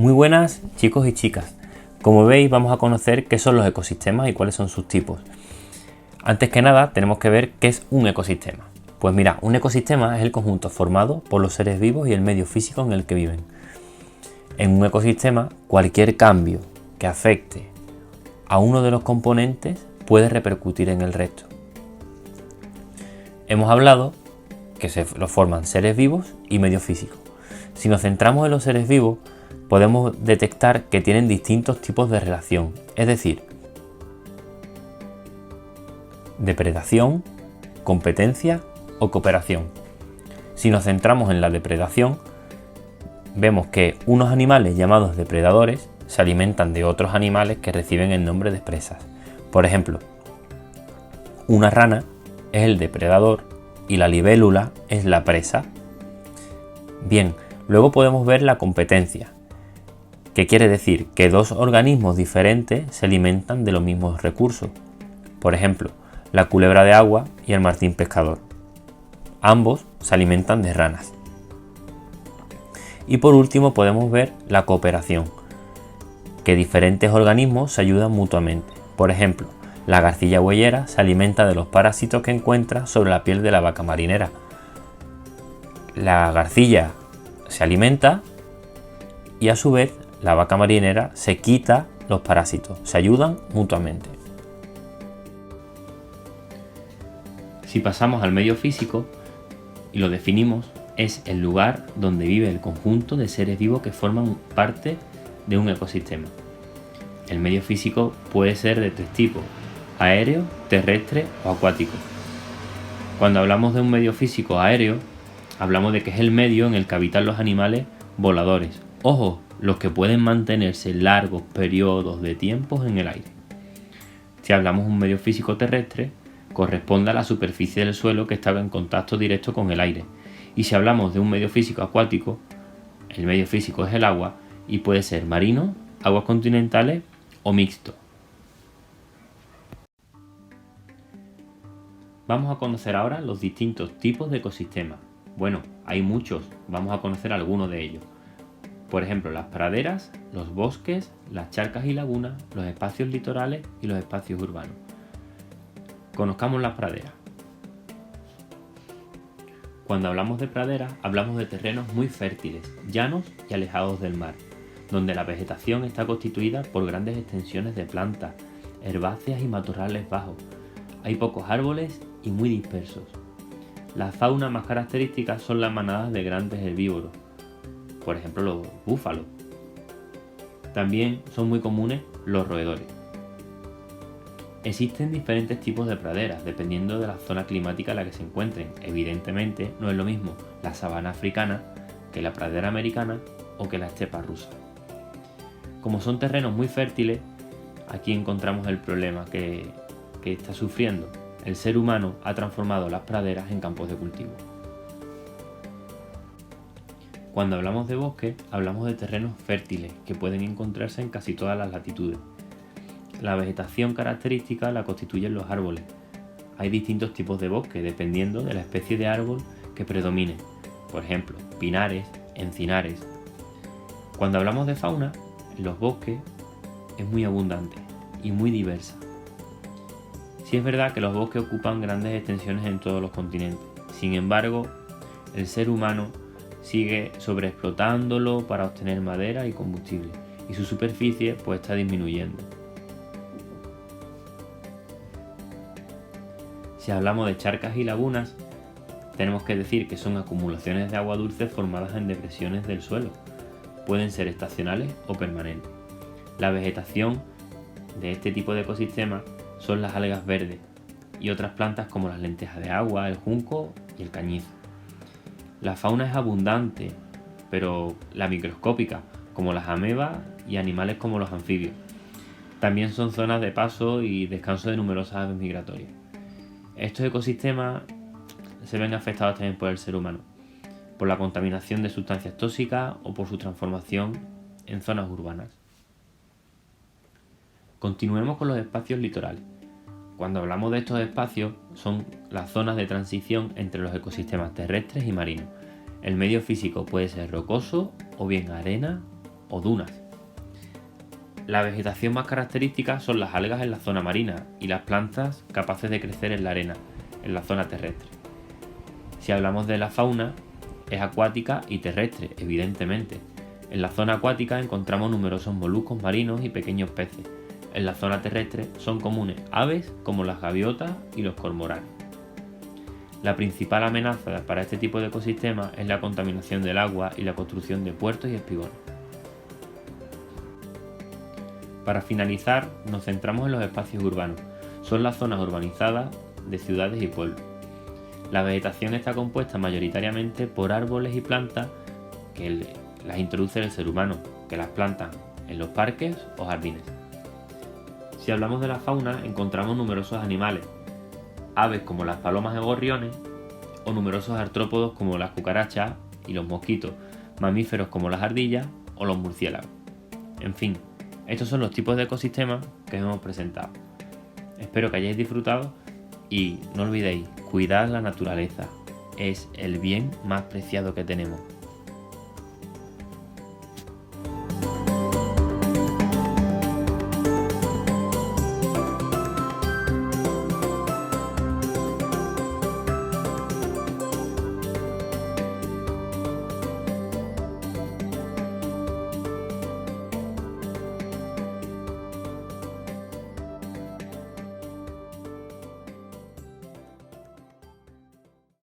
Muy buenas chicos y chicas. Como veis, vamos a conocer qué son los ecosistemas y cuáles son sus tipos. Antes que nada tenemos que ver qué es un ecosistema. Pues mira, un ecosistema es el conjunto formado por los seres vivos y el medio físico en el que viven. En un ecosistema, cualquier cambio que afecte a uno de los componentes puede repercutir en el resto. Hemos hablado que lo forman seres vivos y medio físico. Si nos centramos en los seres vivos, podemos detectar que tienen distintos tipos de relación, es decir, depredación, competencia o cooperación. Si nos centramos en la depredación, vemos que unos animales llamados depredadores se alimentan de otros animales que reciben el nombre de presas. Por ejemplo, una rana es el depredador y la libélula es la presa. Bien, luego podemos ver la competencia, que quiere decir que dos organismos diferentes se alimentan de los mismos recursos. Por ejemplo, la culebra de agua y el martín pescador. Ambos se alimentan de ranas. Y por último podemos ver la cooperación, que diferentes organismos se ayudan mutuamente. Por ejemplo, la garcilla hueyera se alimenta de los parásitos que encuentra sobre la piel de la vaca marinera. La garcilla se alimenta y a su vez la vaca marinera se quita los parásitos, se ayudan mutuamente. Si pasamos al medio físico y lo definimos, es el lugar donde vive el conjunto de seres vivos que forman parte de un ecosistema. El medio físico puede ser de tres tipos: aéreo, terrestre o acuático. Cuando hablamos de un medio físico aéreo, hablamos de que es el medio en el que habitan los animales voladores. Ojo, los que pueden mantenerse largos periodos de tiempo en el aire. Si hablamos de un medio físico terrestre, corresponde a la superficie del suelo que está en contacto directo con el aire. Y si hablamos de un medio físico acuático, el medio físico es el agua y puede ser marino, aguas continentales o mixto. Vamos a conocer ahora los distintos tipos de ecosistemas. Bueno, hay muchos, vamos a conocer algunos de ellos. Por ejemplo, las praderas, los bosques, las charcas y lagunas, los espacios litorales y los espacios urbanos. Conozcamos las praderas. Cuando hablamos de praderas, hablamos de terrenos muy fértiles, llanos y alejados del mar, donde la vegetación está constituida por grandes extensiones de plantas, herbáceas y matorrales bajos. Hay pocos árboles y muy dispersos. La fauna más característica son las manadas de grandes herbívoros, por ejemplo los búfalos. También son muy comunes los roedores. Existen diferentes tipos de praderas dependiendo de la zona climática en la que se encuentren. Evidentemente no es lo mismo la sabana africana que la pradera americana o que la estepa rusa. Como son terrenos muy fértiles, aquí encontramos el problema que está sufriendo. El ser humano ha transformado las praderas en campos de cultivo. Cuando hablamos de bosque, hablamos de terrenos fértiles que pueden encontrarse en casi todas las latitudes. La vegetación característica la constituyen los árboles. Hay distintos tipos de bosque dependiendo de la especie de árbol que predomine. Por ejemplo, pinares, encinares. Cuando hablamos de fauna, los bosques es muy abundante y muy diversa. Sí es verdad que los bosques ocupan grandes extensiones en todos los continentes. Sin embargo, el ser humano sigue sobreexplotándolo para obtener madera y combustible, y su superficie pues está disminuyendo. Si hablamos de charcas y lagunas, tenemos que decir que son acumulaciones de agua dulce formadas en depresiones del suelo. Pueden ser estacionales o permanentes. La vegetación de este tipo de ecosistemas son las algas verdes y otras plantas como las lentejas de agua, el junco y el cañizo. La fauna es abundante, pero la microscópica, como las amebas y animales como los anfibios. También son zonas de paso y descanso de numerosas aves migratorias. Estos ecosistemas se ven afectados también por el ser humano, por la contaminación de sustancias tóxicas o por su transformación en zonas urbanas. Continuemos con los espacios litorales. Cuando hablamos de estos espacios, son las zonas de transición entre los ecosistemas terrestres y marinos. El medio físico puede ser rocoso o bien arena o dunas. La vegetación más característica son las algas en la zona marina y las plantas capaces de crecer en la arena, en la zona terrestre. Si hablamos de la fauna, es acuática y terrestre, evidentemente. En la zona acuática encontramos numerosos moluscos marinos y pequeños peces. En la zona terrestre son comunes aves como las gaviotas y los cormoranes. La principal amenaza para este tipo de ecosistemas es la contaminación del agua y la construcción de puertos y espigones. Para finalizar, nos centramos en los espacios urbanos. Son las zonas urbanizadas de ciudades y pueblos. La vegetación está compuesta mayoritariamente por árboles y plantas que las introduce el ser humano, que las plantan en los parques o jardines. Si hablamos de la fauna, encontramos numerosos animales, aves como las palomas y gorriones, o numerosos artrópodos como las cucarachas y los mosquitos, mamíferos como las ardillas o los murciélagos. En fin, estos son los tipos de ecosistemas que hemos presentado. Espero que hayáis disfrutado y no olvidéis, cuidad la naturaleza, es el bien más preciado que tenemos.